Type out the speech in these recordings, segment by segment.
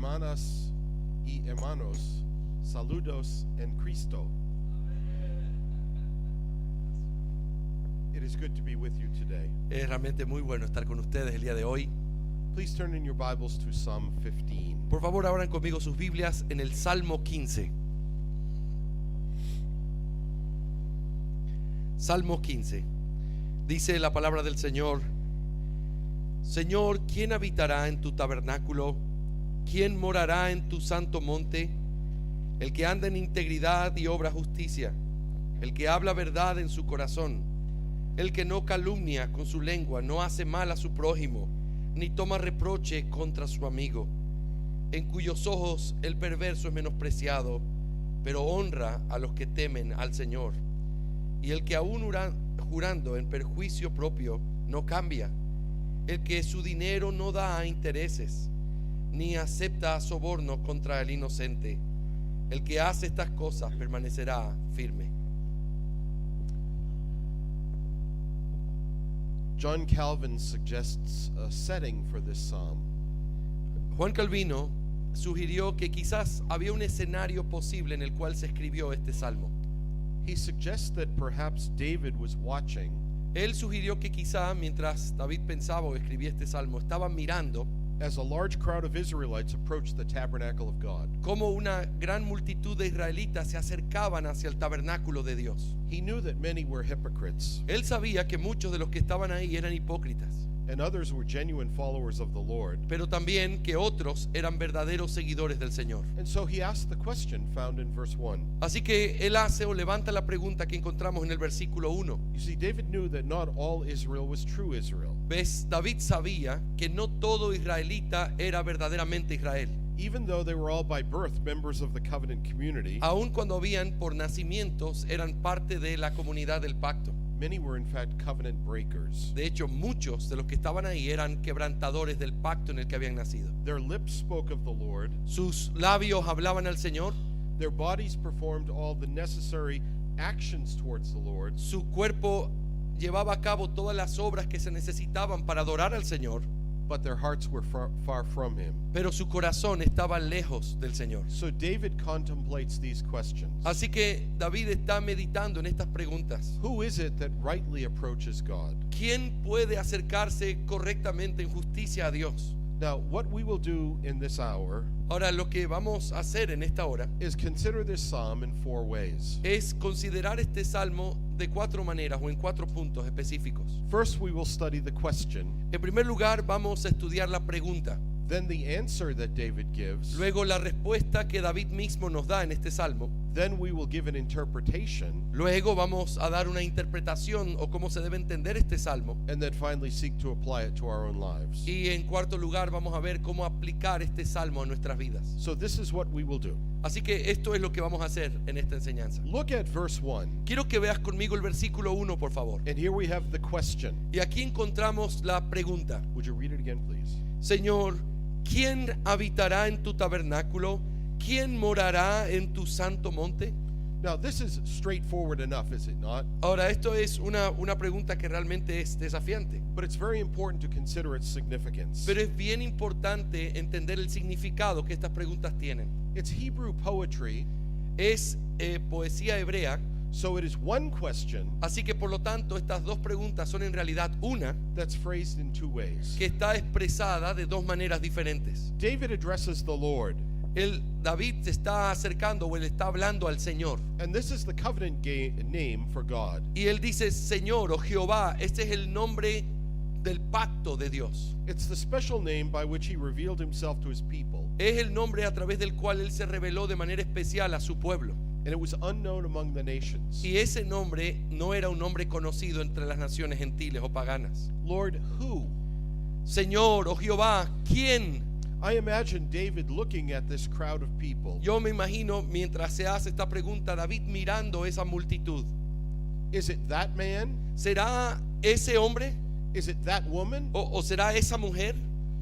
Hermanas y hermanos, saludos en Cristo. It is good to be with you today. Es realmente muy bueno estar con ustedes el día de hoy. Please turn in your Bibles to Psalm 15. Por favor, abran conmigo sus Biblias en el Salmo 15. Salmo 15. Dice la palabra del Señor: Señor, ¿quién habitará en tu tabernáculo? ¿Quién morará en tu santo monte? El que anda en integridad y obra justicia, el que habla verdad en su corazón, el que no calumnia con su lengua, no hace mal a su prójimo, ni toma reproche contra su amigo, en cuyos ojos el perverso es menospreciado, pero honra a los que temen al Señor. Y el que aún jurando en perjuicio propio no cambia, el que su dinero no da a intereses, ni acepta soborno contra el inocente. El que hace estas cosas permanecerá firme. John Calvin suggests a setting for this psalm. Juan Calvino sugirió que quizás había un escenario posible en el cual se escribió este salmo. He suggests that perhaps David was watching Él sugirió que quizá mientras David pensaba o escribía este salmo, estaba mirando as a large crowd of Israelites approached the tabernacle of God. cómo una gran multitud de israelitas se acercaban hacia el tabernáculo de Dios. He knew that many were hypocrites Él sabía que muchos de los que estaban ahí eran hipócritas, and others were genuine followers of the Lord. pero también que otros eran verdaderos seguidores del Señor. And so he asked the question found in verse 1. Así que él hace o levanta la pregunta que encontramos en el versículo 1. You see, David knew that not all Israel was true Israel. ¿Ves? David sabía que no todo israelita era verdaderamente Israel. Even though they were all by birth members of the covenant community, Aun cuando habían por nacimientos eran parte de la comunidad del pacto. many were in fact covenant breakers. De hecho, muchos de los que estaban ahí eran quebrantadores del pacto en el que habían nacido. Their lips spoke of the Lord, Sus labios hablaban al Señor, their bodies performed all the necessary actions towards the Lord, su cuerpo llevaba a cabo todas las obras que se necesitaban para adorar al Señor, but their hearts were far from him. pero su corazón estaba lejos del Señor. So David contemplates these questions. Así que David está meditando en estas preguntas. Who is it that rightly approaches God? ¿Quién puede acercarse correctamente en justicia a Dios? Now, what we will do in this hour Ahora, lo que vamos a hacer en esta hora is consider this psalm in 4 ways. es considerar este salmo de 4 maneras o en 4 puntos específicos. First, we will study the question, En primer lugar, vamos a estudiar la pregunta, then the answer that David gives, luego la respuesta que David mismo nos da en este salmo, then we will give an interpretation, luego vamos a dar una interpretación o cómo se debe entender este salmo, and then finally seek to apply it to our own lives. y en cuarto lugar vamos a ver cómo aplicar este salmo a nuestras vidas. So this is what we will do. Así que esto es lo que vamos a hacer en esta enseñanza. Look at verse 1, Quiero que veas conmigo el versículo 1, por favor. and here we have the question. Y aquí encontramos la pregunta. Would you read it again, please? Señor, ¿quién habitará en tu tabernáculo? ¿Quién morará en tu santo monte? Now, this is straightforward enough, is it not? Ahora, esto es una pregunta que realmente es desafiante, But it's very important to consider its significance. pero es bien importante entender el significado que estas preguntas tienen. It's Hebrew poetry, Es poesía hebrea, so it is one question así que por lo tanto estas dos preguntas son en realidad una that's phrased in 2 ways. que está expresada de dos maneras diferentes. David addresses the Lord, David se está acercando o él está hablando al Señor. and this is the covenant name for God. Y él dice Señor o Jehová. Este es el nombre del pacto de Dios. It's the special name by which he revealed himself to his people, Es el nombre a través del cual él se reveló de manera especial a su pueblo. and it was unknown among the nations. Y ese nombre no era un nombre conocido entre las naciones gentiles o paganas. Lord, who? Señor o Jehová, ¿quién? I imagine David looking at this crowd of people. Yo me imagino mientras se hace esta pregunta, David mirando esa multitud. Is it that man? ¿Será ese hombre Is it that woman? o será esa mujer?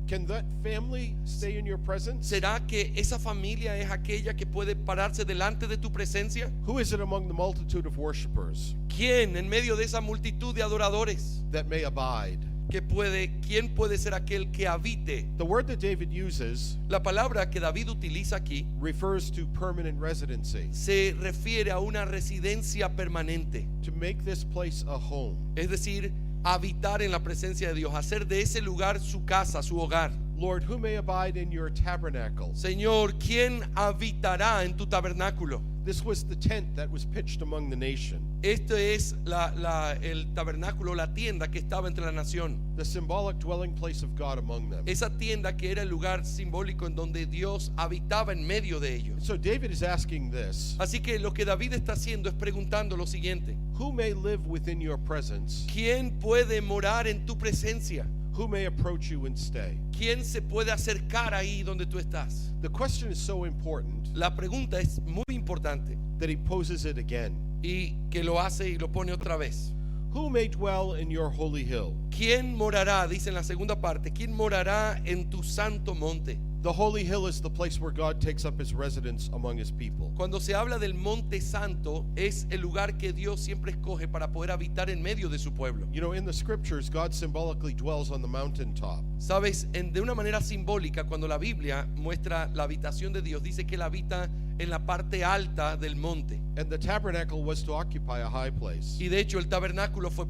Can that family stay in your presence? ¿Será que esa familia es aquella que puede pararse delante de tu presencia? Who is it among the multitude of worshipers ¿Quién en medio de esa multitud de adoradores that may abide? ¿quién puede ser aquel que habite? The word that David uses La palabra que David utiliza aquí refers to permanent residency, se refiere a una residencia permanente, to make this place a home. es decir, habitar en la presencia de Dios, hacer de ese lugar su casa, su hogar. Lord, who may abide in your tabernacle? Señor, ¿quién habitará en tu tabernáculo? This was the tent that was pitched among the nation, Este es el tabernáculo, la tienda que estaba entre la nación. the symbolic dwelling place of God among them. Esa tienda que era el lugar simbólico en donde Dios habitaba en medio de ellos. So David is asking this, Así que lo que David está haciendo es preguntando lo siguiente: who may live within your presence? ¿quién puede morar en tu presencia? Who may approach you and stay? ¿Quién se puede acercar ahí donde tú estás? The question is so important La pregunta es muy importante that he poses it again. y que lo hace y lo pone otra vez. Who may dwell in your holy hill? ¿Quién morará? Dice en la segunda parte, ¿quién morará en tu santo monte? The holy hill is the place where God takes up his residence among his people. Cuando se habla del monte santo, es el lugar que Dios siempre escoge para poder habitar en medio de su pueblo. You know, in the scriptures, God symbolically dwells on the mountaintop. Sabes, de una manera simbólica, cuando la Biblia muestra la habitación de Dios, dice que Él habita en la parte alta del monte. And the tabernacle was to occupy a high place. Y de hecho el tabernáculo fue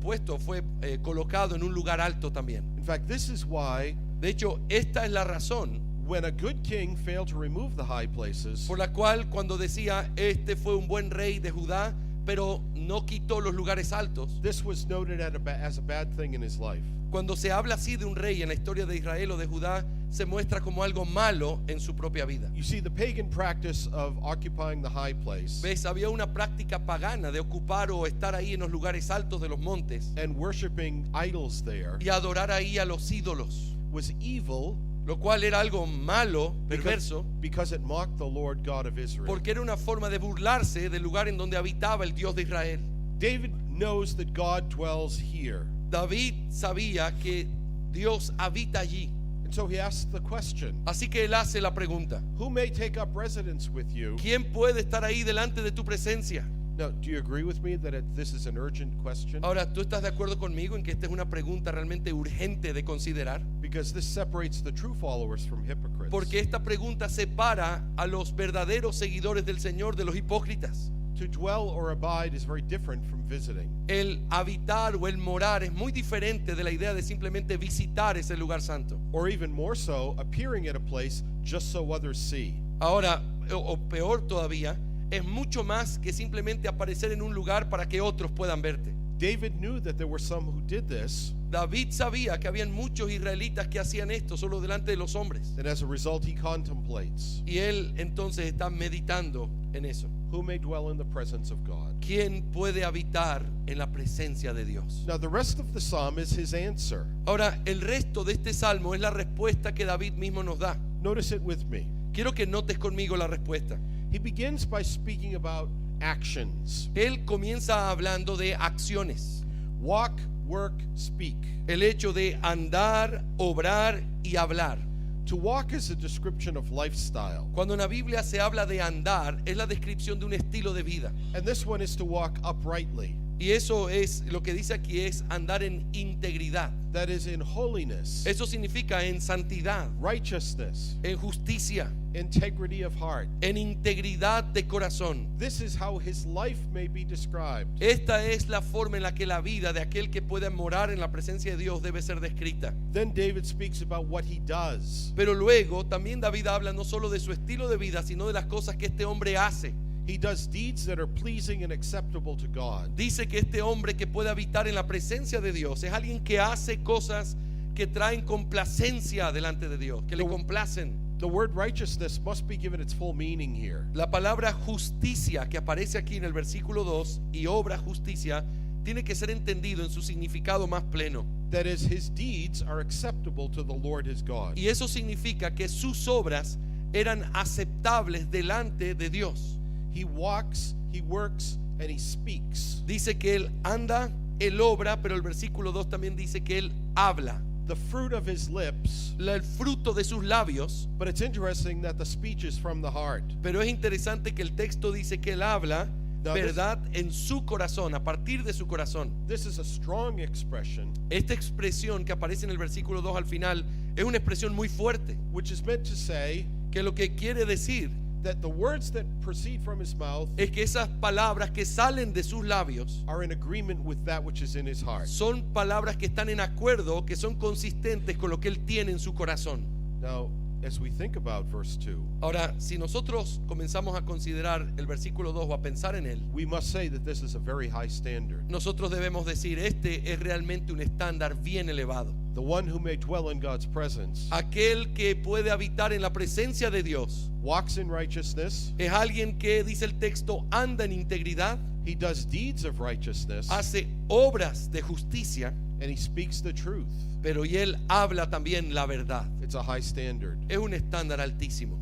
colocado en un lugar alto también. In fact, this is why De hecho, esta es la razón when a good king failed to remove the high places, por la cual cuando decía, este fue un buen rey de Judá, pero no quitó los lugares altos. this was noted as a bad thing in his life. Cuando se habla así de un rey en la historia de Israel o de Judá, se muestra como algo malo en su propia vida. You see, the pagan practice of occupying the high place ¿Ves? Había una práctica pagana de ocupar o estar ahí en los lugares altos de los montes and worshiping idols there y adorar ahí a los ídolos, was evil lo cual era algo malo, perverso, because it mocked the Lord God of Israel. porque era una forma de burlarse del lugar en donde habitaba el Dios de Israel. David knows that God dwells here. David sabía que Dios habita allí, And so he asks the question, así que él hace la pregunta: who may take up residence with you? ¿quién puede estar ahí delante de tu presencia? Now, do you agree with me that this is an urgent question? Ahora, ¿tú estás de acuerdo conmigo en que esta es una pregunta realmente urgente de considerar? Because this separates the true followers from hypocrites. Porque esta pregunta separa a los verdaderos seguidores del Señor de los hipócritas. To dwell or abide is very different from visiting. El habitar o el morar es muy diferente de la idea de simplemente visitar ese lugar santo. Or even more so, appearing at a place just so others see. Ahora, o peor todavía, es mucho más que simplemente aparecer en un lugar para que otros puedan verte. David knew that there were some who did this, David sabía que habían muchos israelitas que hacían esto solo delante de los hombres. and as a result he contemplates, Y él entonces está meditando en eso. who may dwell in the presence of God. ¿Quién puede habitar en la presencia de Dios? Now the rest of the psalm is his answer. Ahora, el resto de este salmo es la respuesta que David mismo nos da. Notice it with me. Quiero que notes conmigo la respuesta. He begins by speaking about actions. Él comienza hablando de acciones. Walk, work, speak. El hecho de andar, obrar y hablar. To walk is a description of lifestyle, Cuando en la Biblia se habla de andar, es la descripción de un estilo de vida. and this one is to walk uprightly. Y eso es lo que dice aquí, es andar en integridad. That is in holiness, Eso significa en santidad, righteousness, en justicia, integrity of heart. en integridad de corazón. This is how his life may be described. Esta es la forma en la que la vida de aquel que puede morar en la presencia de Dios debe ser descrita. Then David speaks about what he does. Pero luego también David habla no solo de su estilo de vida, sino de las cosas que este hombre hace. He does deeds that are pleasing and acceptable to God. Dice que este hombre que puede habitar en la presencia de Dios es alguien que hace cosas que traen complacencia delante de Dios, que le complacen. The word righteousness must be given its full meaning here. La palabra justicia que aparece aquí en el versículo 2 y obra justicia tiene que ser entendido en su significado más pleno. That is, his deeds are acceptable to the Lord his God. Y eso significa que sus obras eran aceptables delante de Dios. He walks, he works, and he speaks. Dice que él anda, él obra, pero el versículo 2 también dice que él habla. The fruit of his lips, El fruto de sus labios. but it's interesting that the speech is from the heart. Pero es interesante que el texto dice que él habla Now, verdad en su corazón, a partir de su corazón. This is a strong expression, Esta expresión que aparece en el versículo 2 al final es una expresión muy fuerte, which is meant to say que lo que quiere decir that the words that proceed from his mouth es que esas palabras que salen de sus labios are in agreement with that which is in his heart. son palabras que están en acuerdo, que son consistentes con lo que él tiene en su corazón. Now, as we think about verse 2, Ahora, si nosotros comenzamos a considerar el versículo 2 o a pensar en él, we must say that this is a very high standard. nosotros debemos decir, este es realmente un estándar bien elevado. The one who may dwell in God's presence Aquel que puede habitar en la presencia de Dios walks in righteousness, es alguien que, dice el texto, anda en integridad, he does deeds of righteousness, hace obras de justicia, and he speaks the truth. pero y él habla también la verdad. It's a high standard. Es un estándar altísimo.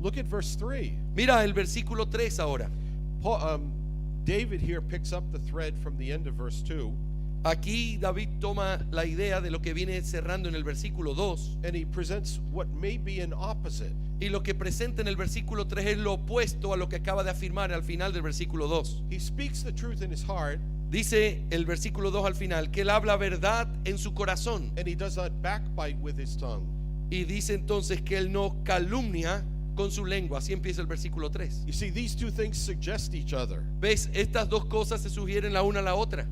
Look at verse 3. Mira el versículo 3 ahora. David here picks up the thread from the end of verse 2, Aquí David toma la idea de lo que viene cerrando en el versículo 2 and he presents what may be an opposite. y lo que presenta en el versículo 3 es lo opuesto a lo que acaba de afirmar al final del versículo 2. He speaks the truth in his heart, Dice el versículo 2 al final que él habla verdad en su corazón and he does not backbite with his tongue. y dice entonces que él no calumnia con su lengua. Así empieza el versículo 3. You see, these two things suggest each other. ¿Ves? Estas dos cosas se sugieren la una a la otra.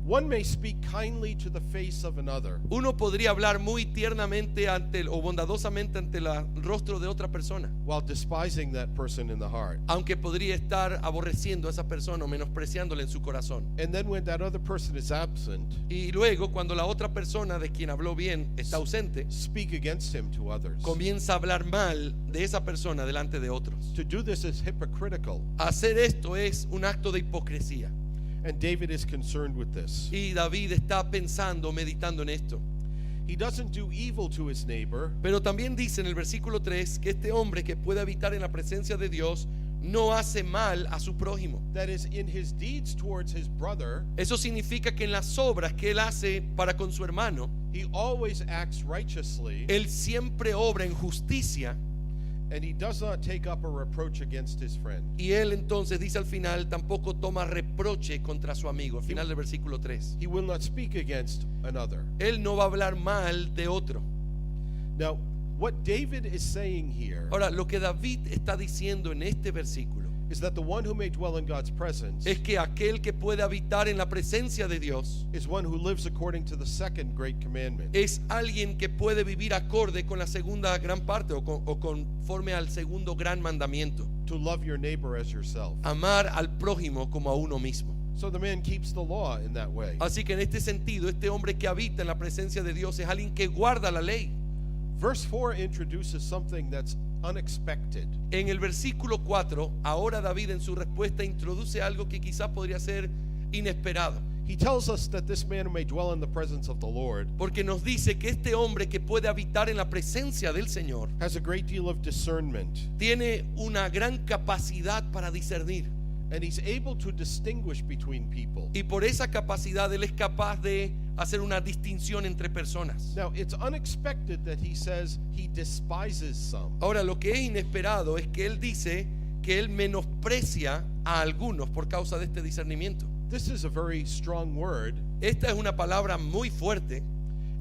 One may speak kindly to the face of another, Uno podría hablar muy tiernamente o bondadosamente ante el rostro de otra persona, while despising that person in the heart. aunque podría estar aborreciendo a esa persona o menospreciándola en su corazón. And then when that other person is absent, Y luego, cuando la otra persona de quien habló bien está ausente, speak against him to others. comienza a hablar mal de esa persona delante de otros. To do this is hypocritical, Hacer esto es un acto de hipocresía. and David is concerned with this. Y David está pensando, meditando en esto. He doesn't do evil to his neighbor, Pero también dice en el versículo 3 que este hombre que puede habitar en la presencia de Dios no hace mal a su prójimo. that is, in his deeds towards his brother, Eso significa que en las obras que él hace para con su hermano, he always acts righteously, él siempre obra en justicia, and he does not take up a reproach against his friend. y él entonces dice al final tampoco toma reproche contra su amigo. Al final del versículo 3, He will not speak against another. él no va a hablar mal de otro. Now, what David is saying here Ahora, lo que David está diciendo en este versículo is that the one who may dwell in God's presence es que aquel que puede habitar en la presencia de Dios is one who lives according to the second great commandment. es alguien que puede vivir acorde con la segunda gran parte o conforme al segundo gran mandamiento: To love your neighbor as yourself. amar al prójimo como a uno mismo. So the man keeps the law in that way. Así que en este sentido, este hombre que habita en la presencia de Dios es alguien que guarda la ley. Verse 4 introduces something that's unexpected. En el versículo 4, ahora David en su respuesta introduce algo que quizás podría ser inesperado, He tells us that this man who may dwell in the presence of the Lord porque nos dice que este hombre que puede habitar en la presencia del Señor has a great deal of discernment, tiene una gran capacidad para discernir, and he's able to distinguish between people. y por esa capacidad él es capaz de hacer una distinción entre personas. Now, it's unexpected that he says he despises some. Ahora, lo que es inesperado es que él dice que él menosprecia a algunos por causa de este discernimiento. This is a very strong word, Esta es una palabra muy fuerte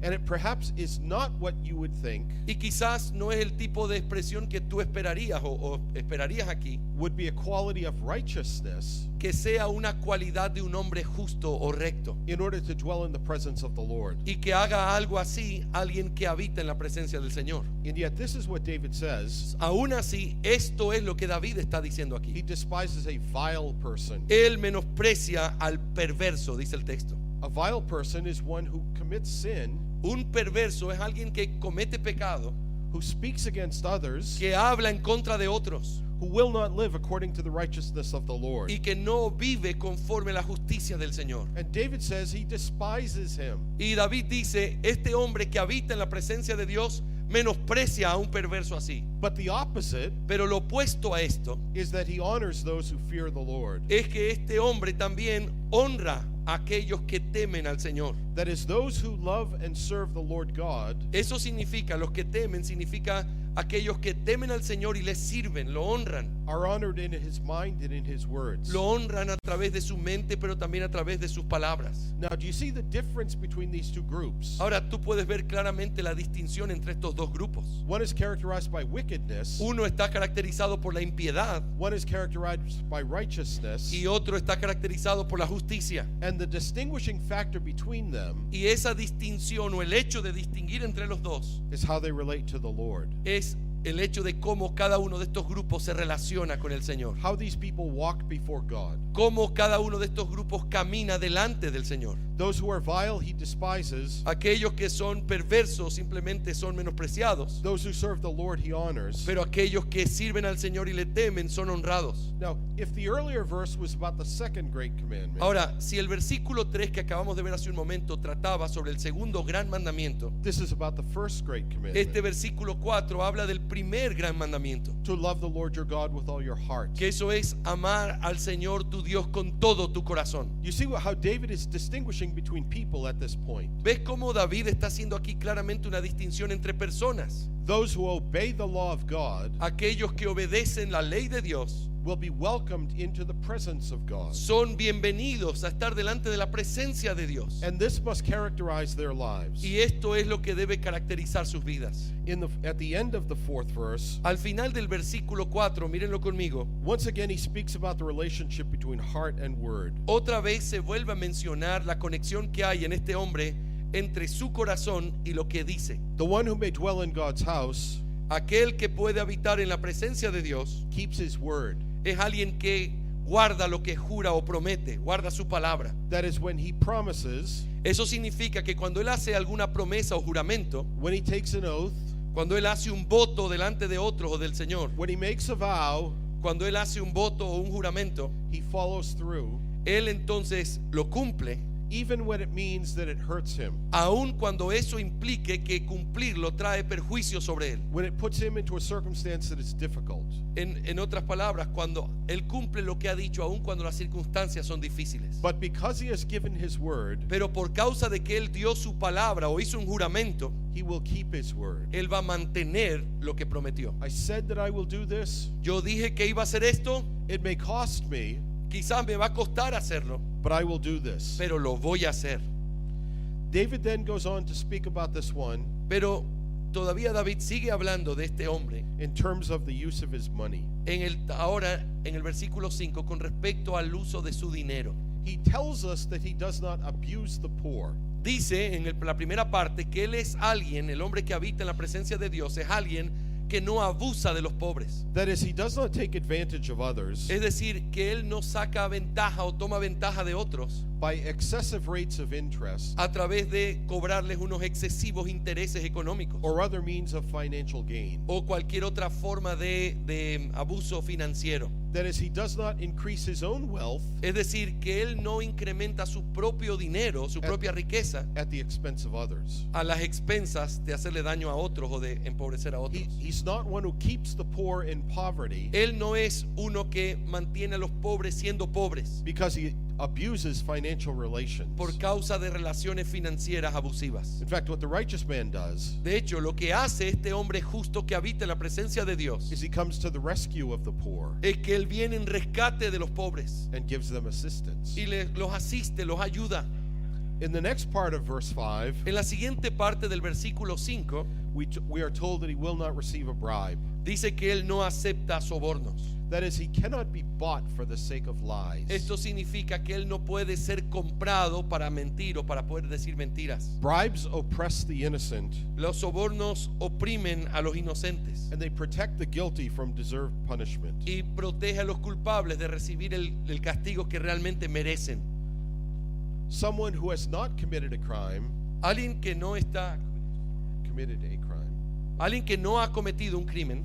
and it perhaps is not what you would think y quizás no es el tipo de expresión que tú esperarías o esperarías aquí, would be a quality of righteousness que sea una cualidad de un hombre justo o recto in order to dwell in the presence of the Lord. y que haga algo así alguien que habita en la presencia del Señor. And yet this is what David says. Aún así, esto es lo que David está diciendo He aquí. despises a vile person. Él menosprecia al perverso, dice el texto. A vile person is one who commits sin, Un perverso es alguien que comete pecado, who speaks against others, que habla en contra de otros who will not live according to the righteousness of the Lord. y que no vive conforme a la justicia del Señor. And David says he despises him. Y David dice, este hombre que habita en la presencia de Dios menosprecia a un perverso así. But the opposite Pero lo opuesto a esto is that he honors those who fear the Lord. es que este hombre también honra a aquellos que temen al Señor. That is, those who love and serve the Lord God Eso significa, los que temen, significa aquellos que temen al Señor y le sirven, lo honran. are honored in his mind and in his words. Lo honran a través de su mente, pero también a través de sus palabras. Now, do you see the difference between these two groups? Ahora tú puedes ver claramente la distinción entre estos dos grupos. One is characterized by wickedness, Uno está caracterizado por la impiedad one is characterized by righteousness, y otro está caracterizado por la justicia. and the distinguishing factor between them Y esa distinción o el hecho de distinguir entre los dos is how they relate to the Lord. es el hecho de cómo cada uno de estos grupos se relaciona con el Señor. How these people walk before God. Cómo cada uno de estos grupos camina delante del Señor. Those who are vile, he despises. Aquellos que son perversos simplemente son menospreciados, Those who serve the Lord, he honors. pero aquellos que sirven al Señor y le temen son honrados. Now, if the earlier verse was about the second great commandment, Ahora, si el versículo 3 que acabamos de ver hace un momento trataba sobre el segundo gran mandamiento, this is about the first great commandment. este versículo 4 habla del primer gran mandamiento, To love the Lord your God with all your heart. que eso es amar al Señor tu Dios con todo tu corazón. You see how David is distinguishing between people at this point. ¿Ves cómo David está haciendo aquí claramente una distinción entre personas? Those who obey the law of God Aquellos que obedecen la ley de Dios will be welcomed into the presence of God. son bienvenidos a estar delante de la presencia de Dios. And this must characterize their lives. Y esto es lo que debe caracterizar sus vidas. At the end of the fourth verse, Al final del versículo 4, mírenlo conmigo, once again he speaks about the relationship between heart and word. otra vez se vuelve a mencionar la conexión que hay en este hombre entre su corazón y lo que dice. The one who may dwell in God's house Aquel que puede habitar en la presencia de Dios keeps his word. es alguien que guarda lo que jura o promete, guarda su palabra. That is, when he promises, Eso significa que cuando él hace alguna promesa o juramento, when he takes an oath, cuando él hace un voto delante de otros o del Señor, when he makes a vow, cuando él hace un voto o un juramento, he follows through, él entonces lo cumple, even when it means that it hurts him, aun cuando eso implique que cumplirlo trae perjuicio sobre él. when it puts him into a circumstance that is difficult. En otras palabras, cuando él cumple lo que ha dicho, aun cuando las circunstancias son difíciles. But because he has given his word, Pero por causa de que él dio su palabra o hizo un juramento, he will keep his word. él va a mantener lo que prometió. I said that I will do this. Yo dije que iba a hacer esto, It may cost me, quizás me va a costar hacerlo, but I will do this. pero lo voy a hacer. David then goes on to speak about this one Pero todavía David sigue hablando de este hombre in terms of the use of his money. ahora en el versículo 5 con respecto al uso de su dinero. He tells us that he does not abuse the poor. Dice en la primera parte que él es alguien, el hombre que habita en la presencia de Dios, es alguien que no abusa de los pobres. That is, he does not take advantage of others Es decir, que él no saca ventaja o toma ventaja de otros by excessive rates of interest a través de cobrarles unos excesivos intereses económicos or other means of financial gain. o cualquier otra forma de abuso financiero. That is, he does not increase his own wealth Es decir, que él no incrementa su propio dinero, su propia riqueza, at the expense of others. a las expensas de hacerle daño a otros o de empobrecer a otros. He's not one who keeps the poor in poverty Él no es uno que mantiene a los pobres siendo pobres because he abuses financial relations. por causa de relaciones financieras abusivas. In fact, what the righteous man does De hecho, lo que hace este hombre justo que habita en la presencia de Dios is he comes to the rescue of the poor es que él viene en rescate de los pobres and gives them assistance. y los asiste, los ayuda. In the next part of verse 5, En la siguiente parte del versículo 5 we are told that he will not receive a bribe. dice que él no acepta sobornos. That is, he cannot be bought for the sake of lies. Esto significa que él no puede ser comprado para mentir o para poder decir mentiras. Bribes oppress the innocent, Los sobornos oprimen a los inocentes and they protect the guilty from deserved punishment. y protege a los culpables de recibir el castigo que realmente merecen. Someone who has not committed a crime, Alguien que no está, alguien que no ha cometido un crimen,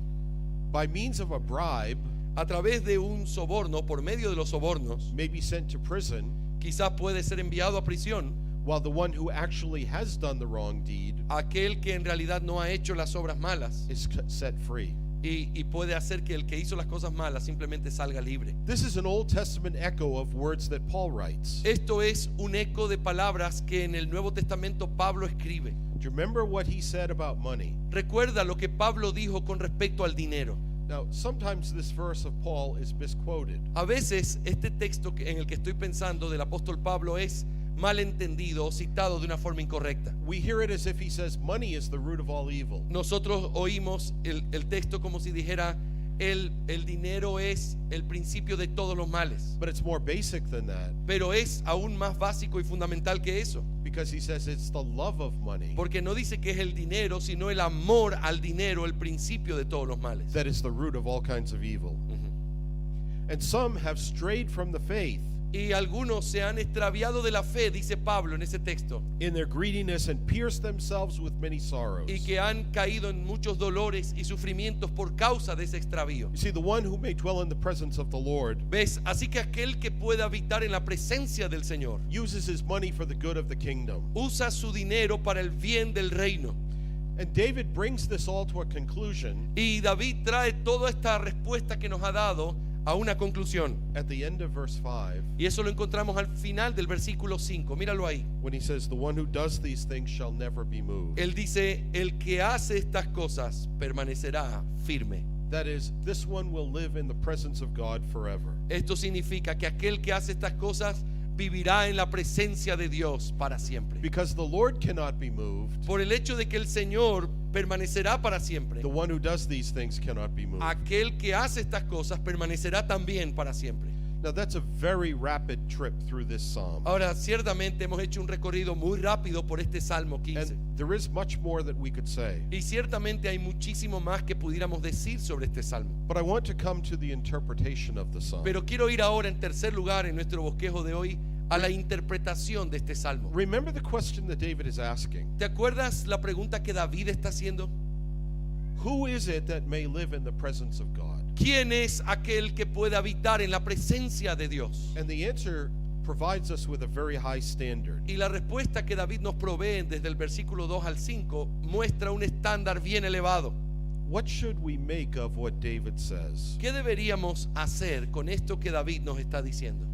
by means of a bribe, a través de un soborno, por medio de los sobornos, may be sent to prison, quizás puede ser enviado a prisión. while the one who actually has done the wrong deed Aquel que en realidad no ha hecho las obras malas is set free. y puede hacer que el que hizo las cosas malas simplemente salga libre. This is an Old Testament echo of words that Paul writes. Esto es un eco de palabras que en el Nuevo Testamento Pablo escribe. Do you remember what he said about money? Recuerda lo que Pablo dijo con respecto al dinero. Now, sometimes this verse of Paul is misquoted. A veces este texto en el que estoy pensando del apóstol Pablo es mal entendido o citado de una forma incorrecta. We hear it as if he says money is the root of all evil. Nosotros oímos el texto como si dijera el dinero es el principio de todos los males. But it's more basic than that, Pero es aún más básico y fundamental que eso. because he says it's the love of money Porque no dice que es el dinero, sino el amor al dinero, el principio de todos los males. that is the root of all kinds of evil. And some have strayed from the faith Y algunos se han extraviado de la fe, dice Pablo en ese texto, in their greediness and pierced themselves with many sorrows. y que han caído en muchos dolores y sufrimientos por causa de ese extravío. You see, the one who may dwell in the presence of the Lord ¿Ves? Así que aquel que pueda habitar en la presencia del Señor uses his money for the good of the kingdom. usa su dinero para el bien del reino. And David brings this all to a conclusion Y David trae toda esta respuesta que nos ha dado a una conclusión. at the end of verse 5 Y eso lo encontramos al final del versículo 5. Míralo ahí. when he says, "The one who does these things shall never be moved." Él dice, el que hace estas cosas permanecerá firme. That is, this one will live in the presence of God forever. Esto significa que aquel que hace estas cosas vivirá en la presencia de Dios para siempre. Because the Lord cannot be moved, Por el hecho de que el Señor permanecerá para siempre, the one who does these things cannot be moved. aquel que hace estas cosas permanecerá también para siempre. Now that's a very rapid trip through this psalm. Ahora, ciertamente hemos hecho un recorrido muy rápido por este Salmo 15. And there is much more that we could say. Y ciertamente hay muchísimo más que pudiéramos decir sobre este Salmo. But I want to come to the interpretation of the psalm. Pero quiero ir ahora en tercer lugar en nuestro bosquejo de hoy a la interpretación de este Salmo. Remember the question that David is asking. ¿Te acuerdas la pregunta que David está haciendo? Who is it that may live in the presence of God? ¿Quién es aquel que puede habitar en la presencia de Dios? And the answer provides us with a very high standard. Y la respuesta que David nos provee desde el versículo 2 al 5 muestra un estándar bien elevado. What should we make of what David says? ¿Qué deberíamos hacer con esto que David nos está diciendo?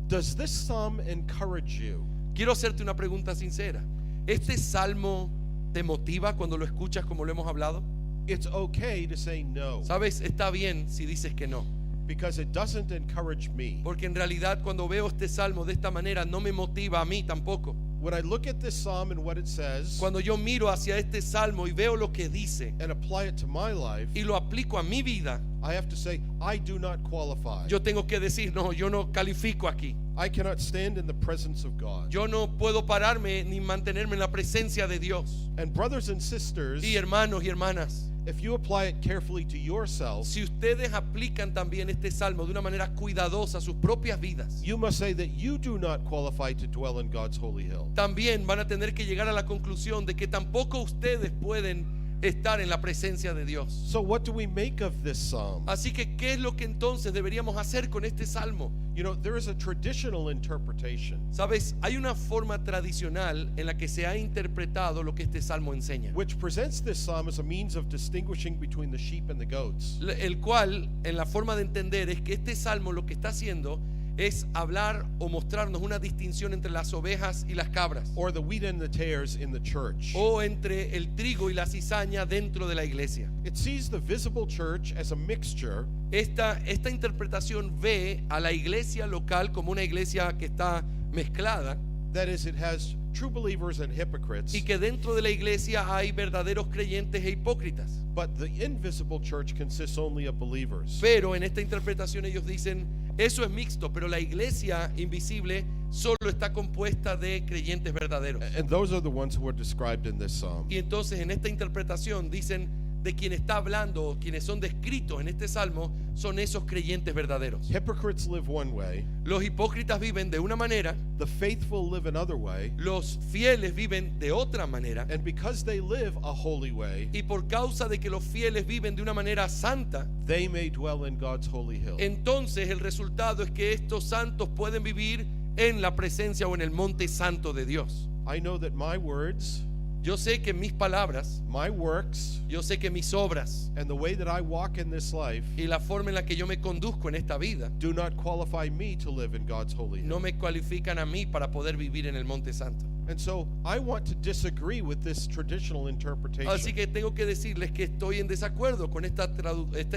Does this psalm encourage you? Quiero hacerte una pregunta sincera. ¿Este salmo te motiva cuando lo escuchas como lo hemos hablado? It's okay to say no, Sabes, está bien si dices que no, because it doesn't encourage me. porque en realidad cuando veo este salmo de esta manera no me motiva a mí tampoco. When I look at this psalm and what it says Cuando yo miro hacia este salmo y veo lo que dice and apply it to my life, y lo aplico a mi vida, I have to say, I do not qualify. yo tengo que decir, no, yo no califico aquí. I cannot stand in the presence of God. Yo no puedo pararme ni mantenerme en la presencia de Dios. And brothers and sisters, Y hermanos y hermanas, if you apply it carefully to yourself, si ustedes aplican también este salmo de una manera cuidadosa a sus propias vidas, you must say that you do not qualify to dwell in God's holy hill. también van a tener que llegar a la conclusión de que tampoco ustedes pueden estar en la presencia de Dios. So what do we make of this psalm? Así que, ¿qué es lo que entonces deberíamos hacer con este salmo? You know, there is a traditional interpretation Sabes, hay una forma tradicional en la que se ha interpretado lo que este salmo enseña, which presents this psalm as a means of distinguishing between the sheep and the goats. el cual en la forma de entender es que este salmo lo que está haciendo es hablar o mostrarnos una distinción entre las ovejas y las cabras, Or the wheat and the tares in the church. o entre el trigo y la cizaña dentro de la iglesia. It sees the visible church as a mixture Esta interpretación ve a la iglesia local como una iglesia que está mezclada, that is, it has true believers and hypocrites, y que dentro de la iglesia hay verdaderos creyentes e hipócritas. but the invisible church consists only of believers. Pero en esta interpretación ellos dicen, eso es mixto, pero la iglesia invisible solo está compuesta de creyentes verdaderos. And those are the ones who are described in this psalm. Y entonces en esta interpretación dicen de quien está hablando, o quienes son descritos en este salmo, son esos creyentes verdaderos. Hypocrites live one way, Los hipócritas viven de una manera, the faithful live another way, los fieles viven de otra manera, and because they live a holy way, y por causa de que los fieles viven de una manera santa, they may dwell in God's holy hill. entonces el resultado es que estos santos pueden vivir en la presencia o en el monte santo de Dios. I know that my words Yo sé que mis palabras, my works, yo sé que mis obras and the way that I walk in this life y la forma en la que yo me conduzco en esta vida do not qualify me to live in God's holy hill. no me cualifican a mí para poder vivir en el Monte Santo. And so I want to disagree with this traditional interpretation. Así que tengo que decirles que estoy en desacuerdo con esta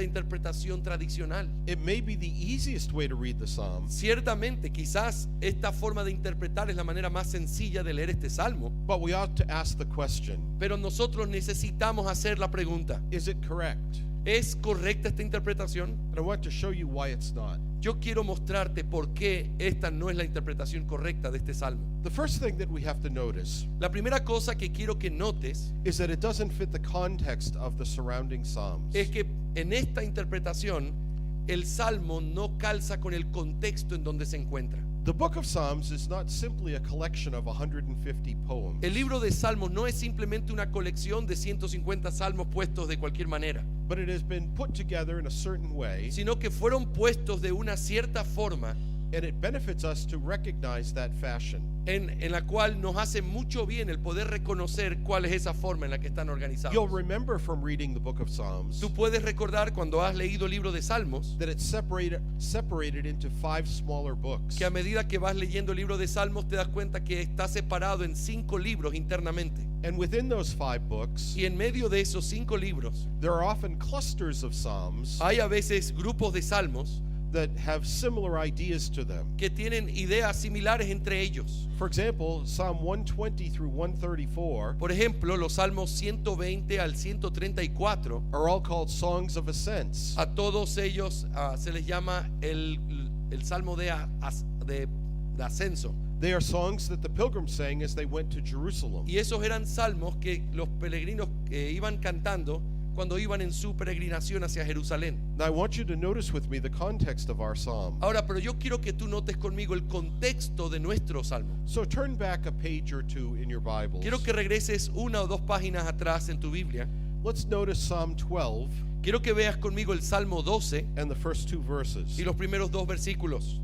interpretación tradicional. It may be the easiest way to read the Psalm, Ciertamente, quizás esta forma de interpretar es la manera más sencilla de leer este salmo, but we ought to ask the question, pero nosotros necesitamos hacer la pregunta: is it correct? ¿es correcta esta interpretación? And I want to show you why it's not. Yo quiero mostrarte por qué esta no es la interpretación correcta de este salmo. The first thing that we have to notice La primera cosa que quiero que notes is that it doesn't fit the context of the surrounding Psalms. es que en esta interpretación el salmo no calza con el contexto en donde se encuentra. The book of Psalms is not simply a collection of 150 poems. El libro de Salmos no es simplemente una colección de 150 salmos puestos de cualquier manera, But it has been put together in a certain way, sino que fueron puestos de una cierta forma and it benefits us to recognize that fashion. en la cual nos hace mucho bien el poder reconocer cuál es esa forma en la que están organizados. You'll remember from reading the book of Psalms Tú puedes recordar cuando has leído el libro de Salmos that it's separated into 5 smaller books. que a medida que vas leyendo el libro de Salmos te das cuenta que está separado en 5 libros internamente. And within those 5 books, Y en medio de esos 5 libros there are often clusters of Psalms hay a veces grupos de salmos that have similar ideas to them. que tienen ideas similares entre ellos. For example, Psalm 120 through 134 Por ejemplo, los salmos 120 al 134, are all called songs of ascents. a todos ellos se les llama el salmo de ascenso. They are songs that the pilgrims sang as they went to Jerusalem. Y esos eran salmos que los peregrinos iban cantando cuando iban en su peregrinación hacia Jerusalén. Now I want you to notice with me the context of our psalm. Ahora, pero yo quiero que tú notes conmigo el contexto de nuestro salmo. So turn back a page or two in your Bibles. Quiero que regreses 1 o 2 páginas atrás en tu Biblia. Let's notice Psalm 12 Quiero que veas conmigo el Salmo 12 and the first 2 verses. y los primeros 2 versículos.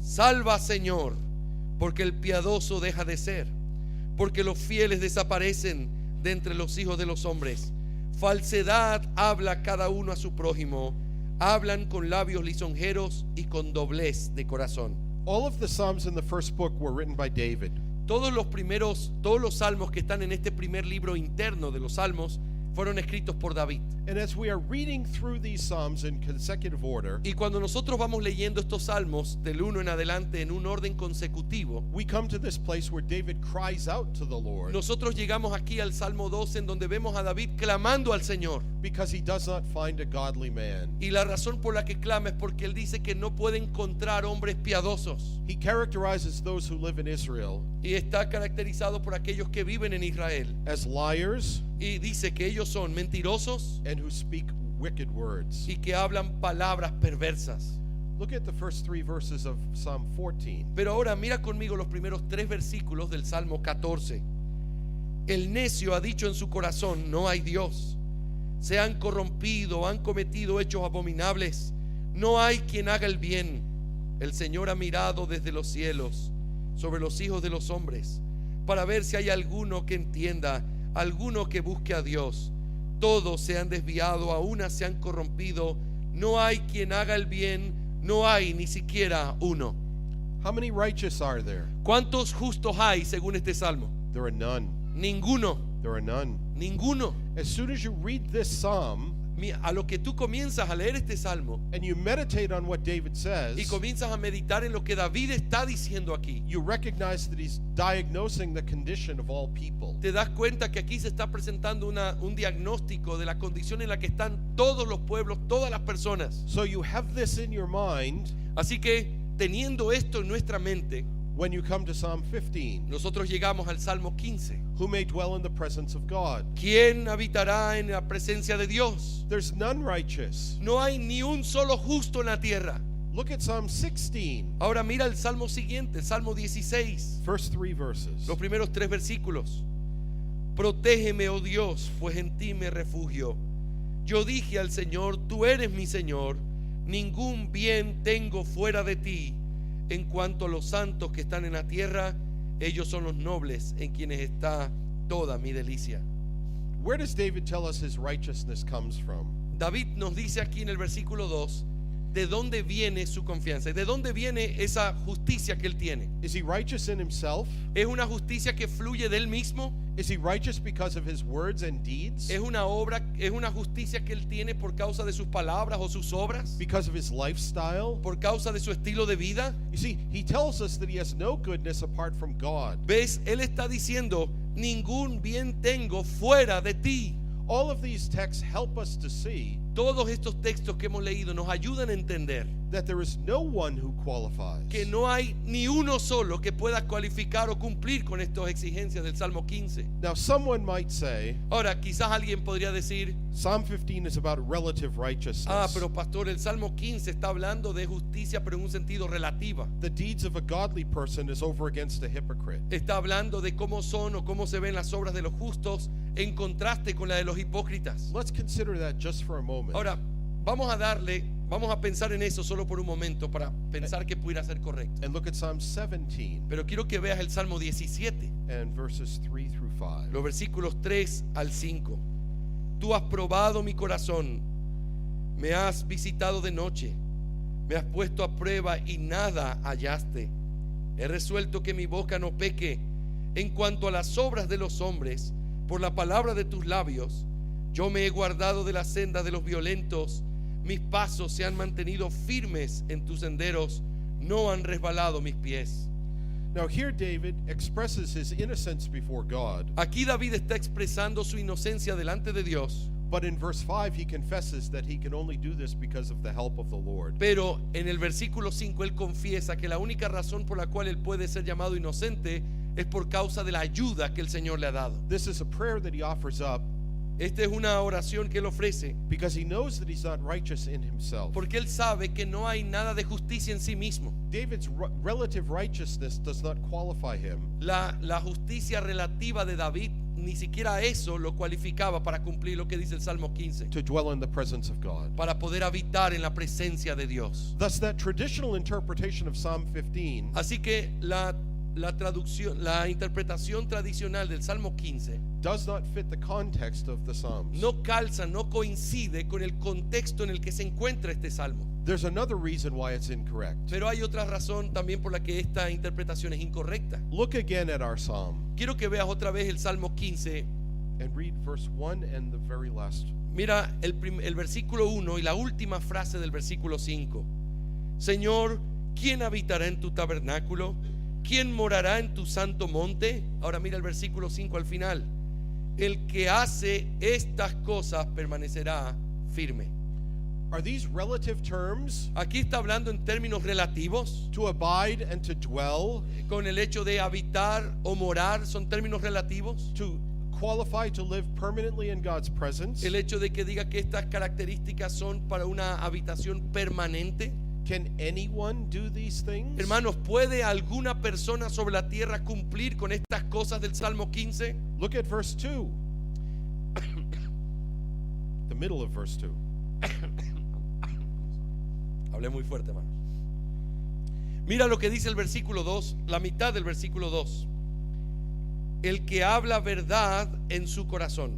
Salva, Señor, porque el piadoso deja de ser, porque los fieles desaparecen de entre los hijos de los hombres. Falsedad habla cada uno a su prójimo, hablan con labios lisonjeros y con doblez de corazón. All of the Psalms in the first book were written by David. Todos los salmos que están en este primer libro interno de los salmos fueron escritos por David. And as we are reading through these Psalms in consecutive order, Y cuando nosotros vamos leyendo estos salmos del 1 en adelante en un orden consecutivo, we come to this place where David cries out to the Lord nosotros llegamos aquí al Salmo 12 en donde vemos a David clamando al Señor. because he does not find a godly man. Y la razón por la que clama es porque él dice que no puede encontrar hombres piadosos. He characterizes those who live in Israel Y está caracterizado por aquellos que viven en Israel. as liars Y dice que ellos son mentirosos and who speak wicked words. y que hablan palabras perversas. Look at the first 3 verses of Psalm 14. Pero ahora mira conmigo los primeros 3 versículos del Salmo 14. El necio ha dicho en su corazón, no hay Dios. Se han corrompido, han cometido hechos abominables. No hay quien haga el bien. El Señor ha mirado desde los cielos sobre los hijos de los hombres para ver si hay alguno que entienda, alguno que busque a Dios. Todos se han desviado, a una se han corrompido. No hay quien haga el bien, no hay ni siquiera uno. How many righteous are there? ¿Cuántos justos hay según este salmo? There are none. Ninguno, There are none. ninguno. As soon as you read this psalm A lo que tú comienzas a leer este salmo and you meditate on what David y says, comienzas a meditar en lo que David está diciendo aquí, you recognize that he's diagnosing the condition of all people. te das cuenta que aquí se está presentando un diagnóstico de la condición en la que están todos los pueblos, todas las personas. So you have this in your mind Así que teniendo esto en nuestra mente, when you come to Psalm 15. nosotros llegamos al Salmo 15. Who may dwell in the presence of God? ¿Quién habitará en la presencia de Dios? There's none righteous. No hay ni un solo justo en la tierra. Look at Psalm 16, Ahora mira el Salmo siguiente, el Salmo 16, first 3 verses. los primeros 3 versículos. Protégeme, oh Dios, pues en ti me refugio. Yo dije al Señor, tú eres mi Señor, ningún bien tengo fuera de ti. En cuanto a los santos que están en la tierra, ellos son los nobles en quienes está toda mi delicia. Where does David tell us his righteousness comes from? David nos dice aquí en el versículo 2 de dónde viene su confianza y de dónde viene esa justicia que él tiene. Is he righteous in himself? ¿Es una justicia que fluye de él mismo? Is he righteous because of his words and deeds? ¿Es una justicia que él tiene por causa de sus palabras o sus obras? Because of his lifestyle? ¿Por causa de su estilo de vida? You see, he tells us that he has no goodness apart from God. ¿Ves? Él está diciendo, ningún bien tengo fuera de ti. All of these texts help us to see Todos estos textos que hemos leído nos ayudan a entender that there is no one who qualifies. que no hay ni uno solo que pueda cualificar o cumplir con estas exigencias del Salmo 15. Now, someone might say, Ahora, quizás alguien podría decir, Psalm 15 is about relative righteousness. pero pastor, el Salmo 15 está hablando de justicia, pero en un sentido relativa. The deeds of a godly person is over against a hypocrite. Está hablando de cómo son o cómo se ven las obras de los justos en contraste con la de los hipócritas. Let's consider that just for a moment. Ahora, vamos a pensar en eso solo por un momento para pensar que pudiera ser correcto. And look at Psalm 17 Pero quiero que veas el Salmo 17, and verses 3 through 5. los versículos 3 al 5. Tú has probado mi corazón, me has visitado de noche, me has puesto a prueba y nada hallaste. He resuelto que mi boca no peque en cuanto a las obras de los hombres. Por la palabra de tus labios, yo me he guardado de la senda de los violentos. Mis pasos se han mantenido firmes en tus senderos, no han resbalado mis pies. Now here David expresses his innocence before God, Aquí David está expresando su inocencia delante de Dios, but in verse 5 he confesses that he can only do this because of the help of the Lord. pero en el versículo 5 él confiesa que la única razón por la cual él puede ser llamado inocente es por causa de la ayuda que el Señor le ha dado. This is a prayer that he offers up Esta es una oración que él ofrece because he knows that he's not righteous in himself. porque él sabe que no hay nada de justicia en sí mismo. David's relative righteousness does not qualify him La justicia relativa de David ni siquiera eso lo cualificaba para cumplir lo que dice el Salmo 15, to dwell in the presence of God. para poder habitar en la presencia de Dios. Thus, that traditional interpretation of Psalm 15 Así que la interpretación tradicional del Salmo 15 does not fit the context of the Psalms. no calza, no coincide con el contexto en el que se encuentra este salmo. There's another reason why it's incorrect. Pero hay otra razón también por la que esta interpretación es incorrecta. Look again at our psalm Quiero que veas otra vez el Salmo 15. and read verse 1 and the very last. Mira el versículo 1 y la última frase del versículo 5. Señor, ¿quién habitará en tu tabernáculo? ¿Quién morará en tu santo monte? Ahora mira el versículo 5 al final. El que hace estas cosas permanecerá firme. Are these relative terms? Aquí está hablando en términos relativos. To abide and to dwell, Con el hecho de habitar o morar son términos relativos. to qualify to live permanently in God's presence? El hecho de que diga que estas características son para una habitación permanente. Can anyone do these things? Hermanos, ¿puede alguna persona sobre la tierra cumplir con estas cosas del Salmo 15? Look at verse 2. The middle of verse 2. Hablé muy fuerte, hermano. Mira lo que dice el versículo 2, la mitad del versículo 2. El que habla verdad en su corazón,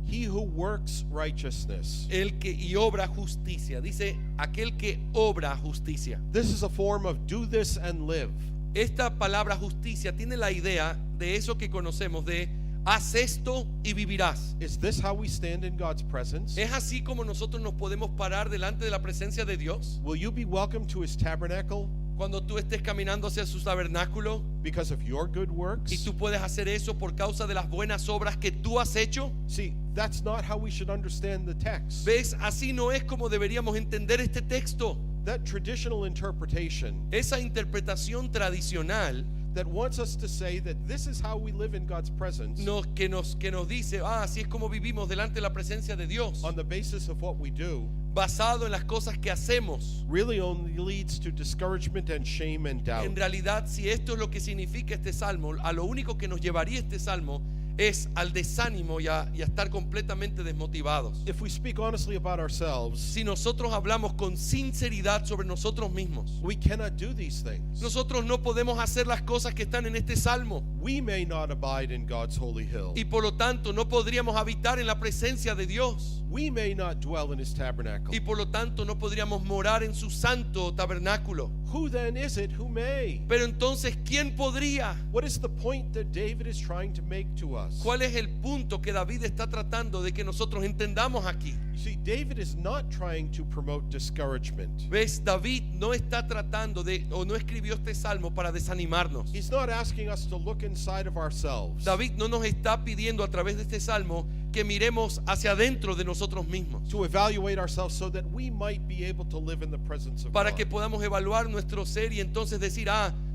He who works righteousness. el que y obra justicia. Dice aquel que obra justicia. This is a form of do this and live. Esta palabra justicia tiene la idea de eso que conocemos de haz esto y vivirás. Is this how we stand in God's presence? ¿Es así como nosotros nos podemos parar delante de la presencia de Dios? Will you be welcome to His tabernacle Cuando tú estés caminando hacia su tabernáculo because of your good y works? tú puedes hacer eso por causa de las buenas obras que tú has hecho. See, that's not how we should understand the text. ¿Ves? Así no es como deberíamos entender este texto. That traditional interpretation Esa interpretación tradicional that wants us to say that this is how we live in God's presence que nos dice, así es como vivimos delante de la presencia de Dios, on the basis of what we do basado en las cosas que hacemos. really only leads to discouragement and shame and doubt. En realidad, si esto es lo que significa este salmo, a lo único que nos llevaría este salmo es al desánimo y a estar completamente desmotivados. If we speak honestly about ourselves, Si nosotros hablamos con sinceridad sobre nosotros mismos, we cannot do these things. nosotros no podemos hacer las cosas que están en este salmo, We may not abide in God's holy hill. y por lo tanto no podríamos habitar en la presencia de Dios, We may not dwell in his tabernacle. y por lo tanto no podríamos morar en su santo tabernáculo. Who then is it who may? Pero entonces, ¿quién podría? What is the point that David is trying to make to us? ¿Cuál es el punto que David está tratando de que nosotros entendamos aquí? You see, David is not trying to promote discouragement. ¿Ves? David no está tratando de, o no escribió este salmo para desanimarnos. He's not asking us to look inside of ourselves. David no nos está pidiendo a través de este salmo que miremos hacia adentro de nosotros mismos, To evaluate ourselves so that we might be able to live in the presence of para que God. podamos evaluar nuestro ser y entonces decir,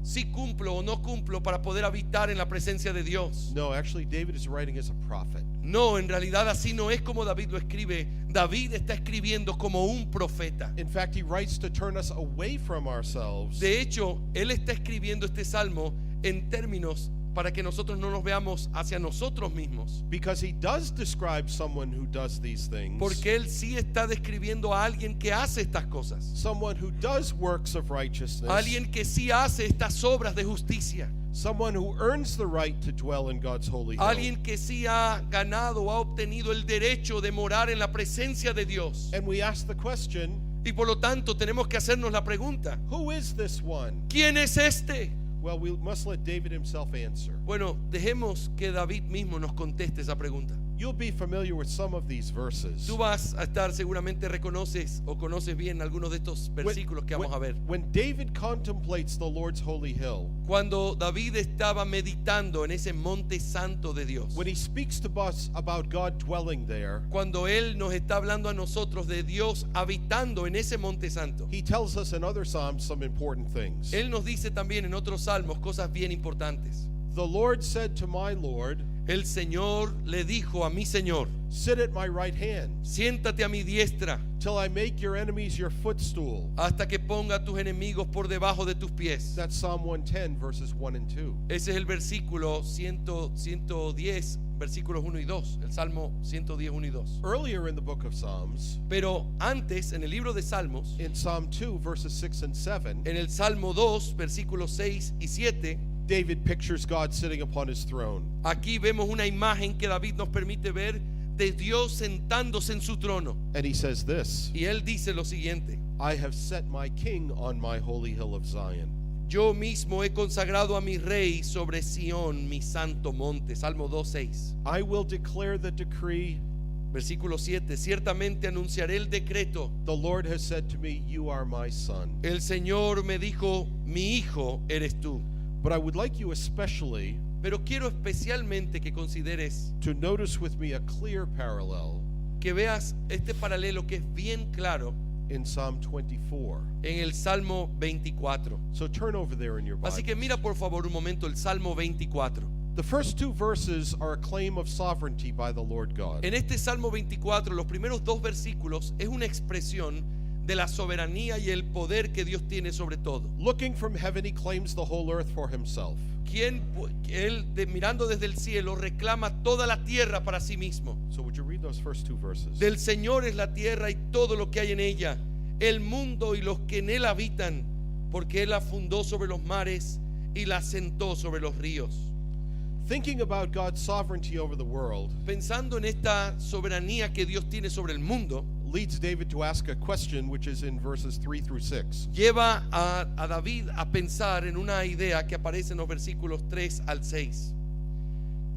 sí cumplo o no cumplo, para poder habitar en la presencia de Dios. No, actually, David is writing as a prophet. No, en realidad así no es como David lo escribe. David está escribiendo como un profeta. In fact, he writes to turn us away from ourselves De hecho, él está escribiendo este salmo en términos para que nosotros no nos veamos hacia nosotros mismos, because he does describe someone who does these things, porque él sí está describiendo a alguien que hace estas cosas, someone who does works of righteousness, alguien que sí hace estas obras de justicia, someone who earns the right to dwell in God's holy hill. alguien que sí ha ganado o ha obtenido el derecho de morar en la presencia de Dios. And we ask the question, Y por lo tanto tenemos que hacernos la pregunta, who is this one? ¿quién es este? Well, we must let David himself answer. Bueno, dejemos que David mismo nos conteste esa pregunta. You'll be familiar with some of these verses. Tú vas a estar, seguramente reconoces o conoces bien algunos de estos versículos que vamos a ver. When David contemplates the Lord's holy hill, Cuando David estaba meditando en ese monte santo de Dios, when he speaks to us about God dwelling there, cuando él nos está hablando a nosotros de Dios habitando en ese monte santo, he tells us in other Psalms some important things. él nos dice también en otros salmos cosas bien importantes. The Lord said to my Lord, El Señor le dijo a mi Señor, sit at my right hand, siéntate a mi diestra till I make your enemies your footstool. hasta que ponga a tus enemigos por debajo de tus pies. That's Psalm 110, verses 1 and 2. Ese es el versículo 110, versículos 1 y 2, el Salmo 110, 1 y 2. Earlier in the book of Psalms, Pero antes, en el libro de Salmos, in Psalm 2, verses 6 and 7, en el Salmo 2, versículos 6 y 7, David pictures God sitting upon his throne. aquí vemos una imagen que David nos permite ver de Dios sentándose en su trono. And he says this, Y él dice lo siguiente: I have set my king on my holy hill of Zion. Yo mismo he consagrado a mi rey sobre Sión, mi santo monte. Salmo 2:6. I will declare the decree. Versículo 7. Ciertamente anunciaré el decreto. The Lord has said to me, you are my son. El Señor me dijo, mi hijo eres tú. But I would like you especially Pero quiero especialmente que consideres, to notice with me a clear parallel que veas este paralelo que es bien claro in Psalm 24. en el Salmo 24. So turn over there in your Bible. Así que mira por favor un momento el Salmo 24. The first two verses are a claim of sovereignty by the Lord God. En este Salmo 24, los primeros dos versículos es una expresión de la soberanía y el poder que Dios tiene sobre todo. Looking from heaven, he claims the whole earth for himself. Él mirando desde el cielo reclama toda la tierra para sí mismo. So would you read those first two verses? Del Señor es la tierra y todo lo que hay en ella, el mundo y los que en él habitan, porque él la fundó sobre los mares y la sentó sobre los ríos. Thinking about God's sovereignty over the world Pensando en esta soberanía que Dios tiene sobre el mundo, leads David to ask a question which is in verses 3 through 6. lleva a David a pensar en una idea que aparece en los versículos 3 al 6.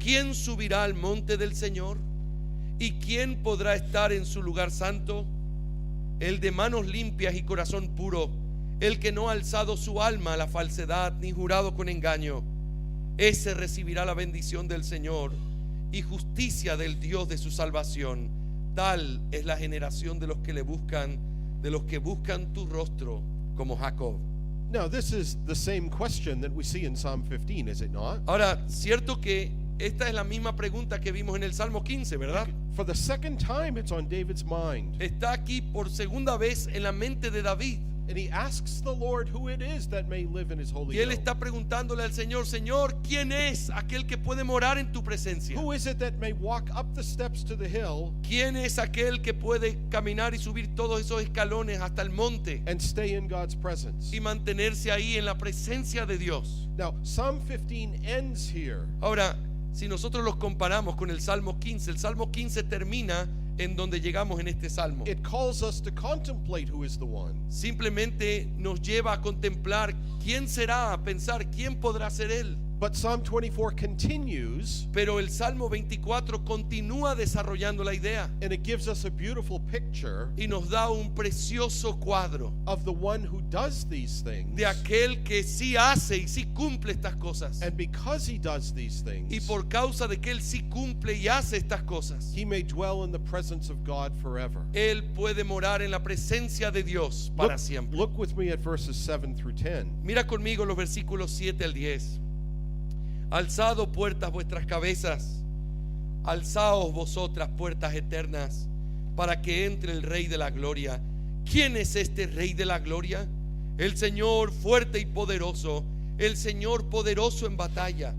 ¿Quién subirá al monte del Señor? ¿Y quién podrá estar en su lugar santo? El de manos limpias y corazón puro, el que no ha alzado su alma a la falsedad ni jurado con engaño. Ese recibirá la bendición del Señor y justicia del Dios de su salvación. Tal es la generación de los que le buscan, de los que buscan tu rostro, como Jacob. Now, this is the same question that we see in Psalm 15, is it not? Ahora, cierto que esta es la misma pregunta que vimos en el Salmo 15, ¿verdad? For the second time, it's on David's mind. Está aquí por segunda vez en la mente de David. And he asks the Lord who it is that may live in his holy Y él hill. está preguntándole al Señor, Señor, ¿quién es aquel que puede morar en tu presencia? Who is it that may walk up the steps to the hill ¿Quién es aquel que puede caminar y subir todos esos escalones hasta el monte and stay in God's presence? y mantenerse ahí en la presencia de Dios? Now, Psalm 15 ends here. Ahora, si nosotros los comparamos con el Salmo 15, el Salmo 15 termina en donde llegamos en este Salmo. It calls us to contemplate who is the one. Simplemente nos lleva a contemplar quién será, a pensar quién podrá ser Él. But Psalm 24 continues, Pero el Salmo 24 continúa desarrollando la idea and it gives us a beautiful picture y nos da un precioso cuadro of the one who does these things. de aquel que sí hace y sí cumple estas cosas. And because he does these Y things, por causa de que Él sí cumple y hace estas cosas, he may dwell in the presence of God forever. Él puede morar en la presencia de Dios para siempre. Look with me at verses 7 through 10. Mira conmigo los versículos 7 al 10. Alzado puertas vuestras cabezas, alzaos vosotras puertas eternas, para que entre el Rey de la Gloria. ¿Quién es este Rey de la Gloria? El Señor fuerte y poderoso, el Señor poderoso en batalla.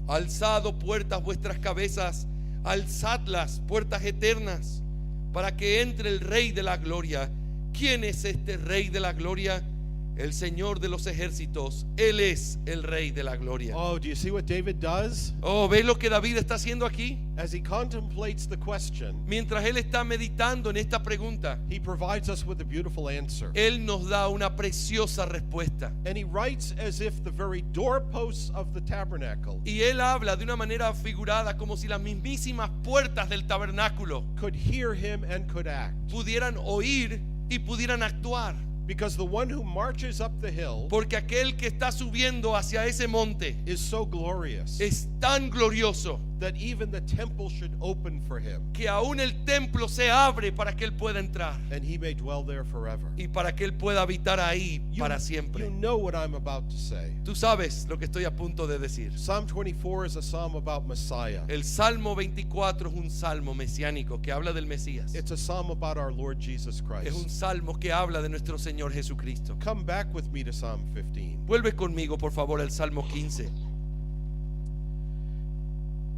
Alzado puertas vuestras cabezas, alzadlas puertas eternas, para que entre el Rey de la Gloria. ¿Quién es este Rey de la Gloria? El Señor de los ejércitos. Él es el Rey de la Gloria. Oh, do you see what David does? Oh, ¿ves lo que David está haciendo aquí? As he contemplates the question, Mientras él está meditando en esta pregunta, he provides us with a beautiful answer. él nos da una preciosa respuesta. And he writes as if the very doorposts of the tabernacle Y él habla de una manera figurada, como si las mismísimas puertas del tabernáculo could hear him and could act. pudieran oír y pudieran actuar. Because the one who marches up the hill Porque aquel que está subiendo hacia ese monte is so glorious es tan glorioso that even the temple should open for him, que aún el templo se abre para que él pueda entrar and he may dwell there forever. y para que él pueda habitar ahí para You siempre. know what I'm about to say. Tú sabes lo que estoy a punto de decir. Psalm 24 is a psalm about Messiah. El Salmo 24 es un salmo mesiánico que habla del Mesías. It's a psalm about our Lord Jesus Es un Christ. salmo que habla de nuestro Señor Jesucristo. Come back with me to Psalm 15. Vuelve conmigo, por favor, al Salmo 15.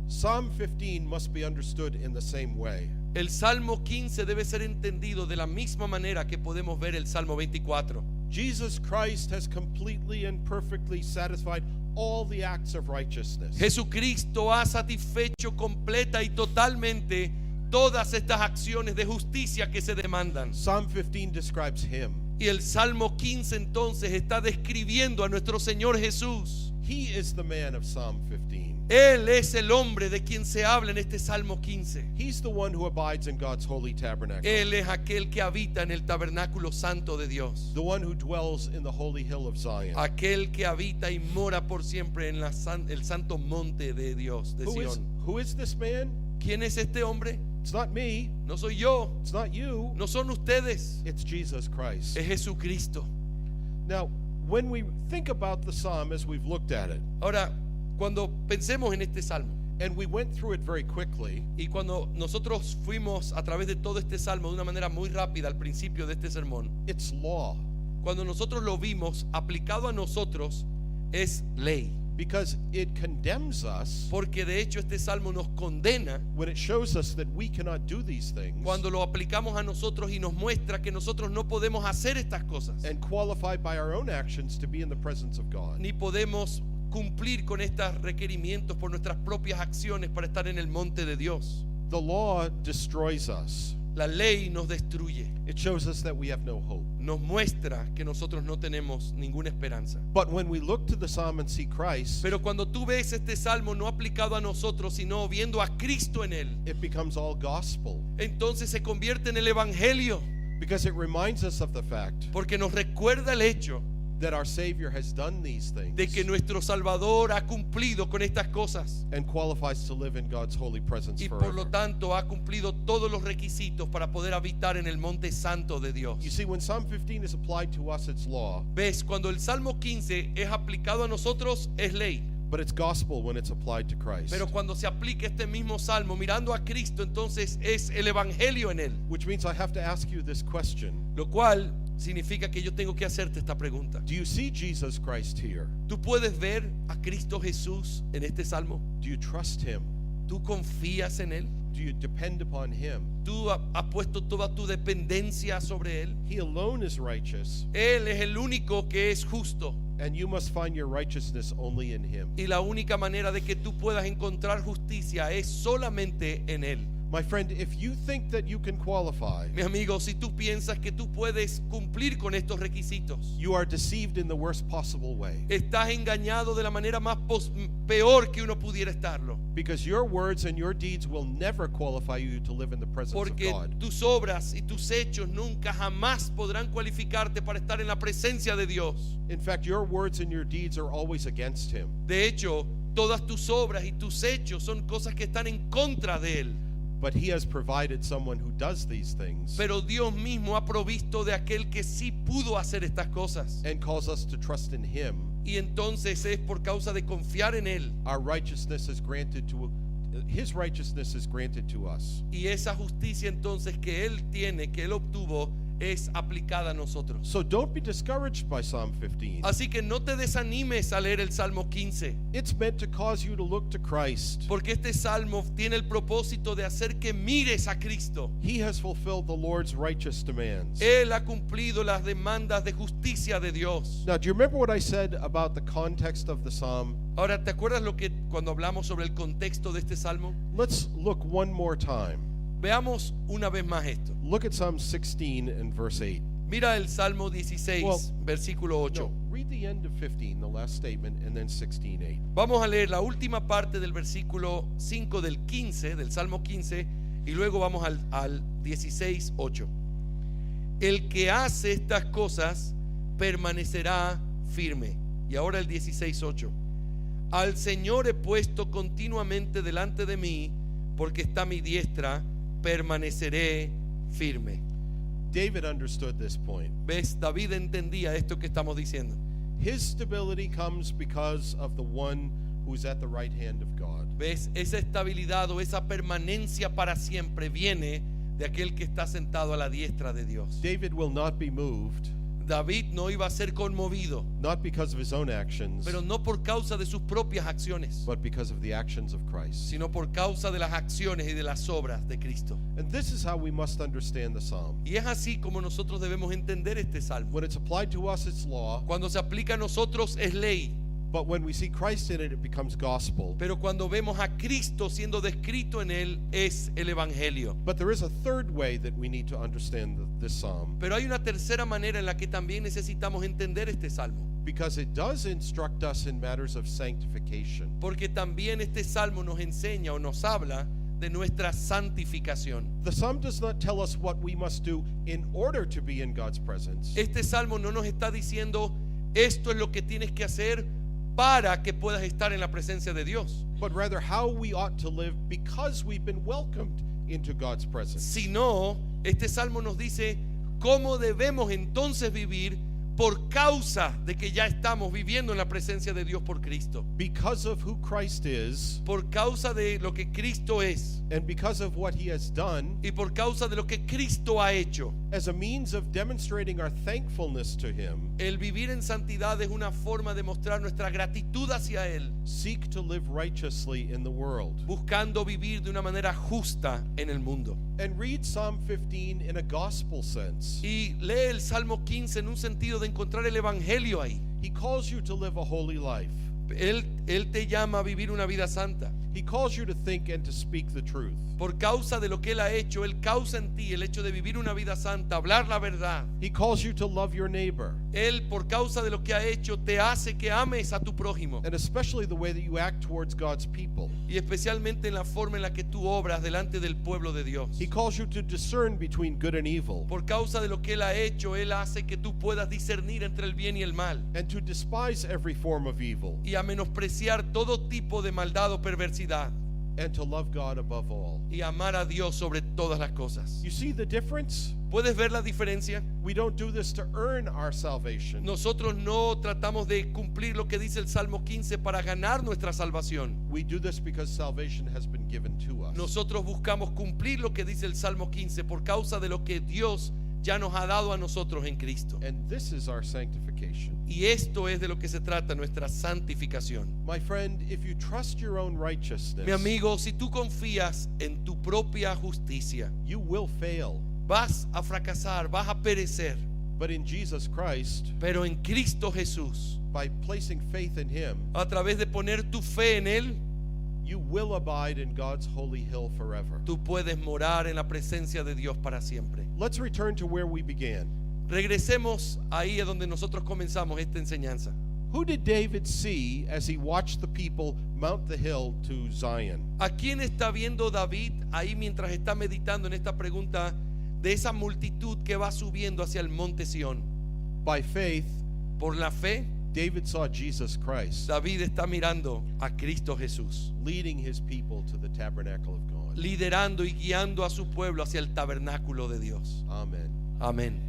Psalm 15 must be understood in the same way. El Salmo 15 debe ser entendido de la misma manera que podemos ver el Salmo 24. Jesus Christ has completely and perfectly satisfied all the acts of righteousness. Jesucristo ha satisfecho completa y totalmente todas estas acciones de justicia que se demandan. Psalm 15 describes him. Y el Salmo 15 entonces está describiendo a nuestro Señor Jesús. He is the man of Psalm 15. Él es el hombre de quien se habla en este Salmo 15. He's the one who abides in God's holy tabernacle. Él es aquel que habita en el tabernáculo santo de Dios. The one who dwells in the holy hill of Zion. Aquel que habita y mora por siempre en el santo monte de Dios, de Sión. Who is this man? ¿Quién es este hombre? It's not me. No soy yo, It's not you. no son ustedes, It's Jesus Christ. es Jesucristo. Now, when we think about the psalm as we've looked at it, Ahora, cuando pensemos en este salmo and we went through it very quickly, y cuando nosotros fuimos a través de todo este salmo de una manera muy rápida al principio de este sermón, it's law. cuando nosotros lo vimos aplicado a nosotros es ley, Because it condemns us porque de hecho este salmo nos condena when it shows us that we cannot do these things cuando lo aplicamos a nosotros y nos muestra que nosotros no podemos hacer estas cosas, and qualified by our own actions to be in the presence of God. ni podemos cumplir con estos requerimientos por nuestras propias acciones para estar en el monte de Dios. The law destroys us. La ley nos destruye, It shows us that we have no hope. nos muestra que nosotros no tenemos ninguna esperanza. But when we look to the psalm and see Christ, Pero cuando tú ves este salmo no aplicado a nosotros, sino viendo a Cristo en él, it becomes all gospel. entonces se convierte en el evangelio, Because it reminds us of the fact porque nos recuerda el hecho that our Savior has done these things de que nuestro Salvador ha cumplido con estas cosas and qualifies to live in God's holy presence y por forever. lo tanto ha cumplido todos los requisitos para poder habitar en el monte santo de Dios. You see, when Psalm 15 is applied to us, it's law, ¿Ves? Cuando el Salmo 15 es aplicado a nosotros es ley, but it's gospel when it's applied to Christ. pero cuando se aplica este mismo salmo mirando a Cristo, entonces es el evangelio en él. Which means I have to ask you this question. Lo cual significa que yo tengo que hacerte esta pregunta. Do you see Jesus Christ here? ¿Tú puedes ver a Cristo Jesús en este salmo? Do you trust him? ¿Tú confías en Él? Do you depend upon him? ¿Tú has puesto toda tu dependencia sobre Él? He alone is righteous, Él es el único que es justo. and you must find your righteousness only in him. Y la única manera de que tú puedas encontrar justicia es solamente en Él. My friend, if you think that you can qualify, Mi amigo, si tú piensas que tú puedes cumplir con estos requisitos, you are deceived in the worst possible way. estás engañado de la manera más peor que uno pudiera estarlo. Because your words and your deeds will never qualify you to live in the presence of Porque God. tus obras y tus hechos nunca jamás podrán cualificarte para estar en la presencia de Dios. In fact, your words and your deeds are always against him. De hecho, todas tus obras y tus hechos son cosas que están en contra de Él. But he has provided someone who does these things Pero Dios mismo ha provisto de aquel que sí pudo hacer estas cosas. and calls us to trust in him. Y entonces es por causa de confiar en Él. Our righteousness is granted to his righteousness is granted to us. Y esa justicia entonces que Él tiene, que Él obtuvo, es aplicada a nosotros. So don't be discouraged by Psalm 15. Así que no te desanimes a leer el Salmo 15. It's meant to cause you to look to Christ. Porque este salmo tiene el propósito de hacer que mires a Cristo. He has fulfilled the Lord's righteous demands. Él ha cumplido las demandas de justicia de Dios. Now, do you remember what I said about the context of the psalm? Ahora, ¿te acuerdas lo que cuando hablamos sobre el contexto de este salmo? Let's look one more time. Veamos una vez más esto. Look at Psalm 16 and verse 8. Mira el Salmo 16, Well, versículo 8. No, read the end of 15, the last statement, and then 16:8. Vamos a leer la última parte del versículo 5 del 15, del Salmo 15, y luego vamos al 16, 8. El que hace estas cosas permanecerá firme. Y ahora el 16, 8. Al Señor he puesto continuamente delante de mí, porque está a mi diestra, permaneceré firme. David understood this point. ¿Ves? David entendía esto que estamos diciendo. His stability comes because of the one who's at the right hand of God. ¿Ves? Esa estabilidad o esa permanencia para siempre viene de aquel que está sentado a la diestra de Dios. David will not be moved, David no iba a ser conmovido, not because of his own actions, pero no por causa de sus propias acciones, but because of the actions of Christ. sino por causa de las acciones y de las obras de Cristo. And this is how we must understand the psalm. Y es así como nosotros debemos entender este salmo. When it's applied to us, it's law, Cuando se aplica a nosotros es ley, but when we see Christ in it, it becomes gospel. pero cuando vemos a Cristo siendo descrito en él es el evangelio. But there is a third way that we need to understand this psalm, Pero hay una tercera manera en la que también necesitamos entender este salmo, because it does instruct us in matters of sanctification. porque también este salmo nos enseña o nos habla de nuestra santificación. The psalm does not tell us what we must do in order to be in God's presence, Este salmo no nos está diciendo esto es lo que tienes que hacer para que puedas estar en la presencia de Dios, but rather how we ought to live because we've been welcomed into God's presence. sino este salmo nos dice cómo debemos entonces vivir por causa de que ya estamos viviendo en la presencia de Dios por Cristo, Because of who Christ is, por causa de lo que Cristo es and because of what he has done, y por causa de lo que Cristo ha hecho. as a means of demonstrating our thankfulness to him, El vivir en santidad es una forma de mostrar nuestra gratitud hacia Él, seek to live righteously in the world. buscando vivir de una manera justa en el mundo. And read Psalm 15 in a gospel sense. Y lee el Salmo 15 en un sentido de encontrar el evangelio ahí. He calls you to live a holy life. Él te llama a vivir una vida santa. He calls you to think and to speak the truth. Por causa de lo que Él ha hecho, Él causa en ti el hecho de vivir una vida santa, hablar la verdad. He calls you to love your neighbor, Él, por causa de lo que ha hecho, te hace que ames a tu prójimo. and especially the way that you act towards God's people. Y especialmente en la forma en la que tú obras delante del pueblo de Dios. He calls you to discern between good and evil, Por causa de lo que Él ha hecho, Él hace que tú puedas discernir entre el bien y el mal. and to despise every form of evil, Y a menospreciar todo tipo de maldad o perversidad. and to love God above all. Y amar a Dios sobre todas las cosas. You see the difference? ¿Puedes ver la diferencia? We don't do this to earn our salvation. Nosotros no tratamos de cumplir lo que dice el Salmo 15 para ganar nuestra salvación. We do this because salvation has been given to us. Nosotros buscamos cumplir lo que dice el Salmo 15 por causa de lo que Dios ya nos ha dado a nosotros en Cristo. And this is our sanctification. Y esto es de lo que se trata nuestra santificación. My friend, if you trust your own righteousness, Mi amigo, si tú confías en tu propia justicia, you will fail. vas a fracasar, vas a perecer. But in Jesus Christ, Pero en Cristo Jesús, by placing faith in Him, a través de poner tu fe en Él, you will abide in God's holy hill forever. tú puedes morar en la presencia de Dios para siempre. Let's return to where we began. Regresemos ahí a donde nosotros comenzamos esta enseñanza. Who did David see as he watched the people mount the hill to Zion? ¿A quién está viendo David ahí mientras está meditando en esta pregunta de esa multitud que va subiendo hacia el monte Sión? By faith, Por la fe, David saw Jesus Christ David está mirando a Cristo Jesús, leading his people to the tabernacle of God. liderando y guiando a su pueblo hacia el tabernáculo de Dios. Amen. Amén.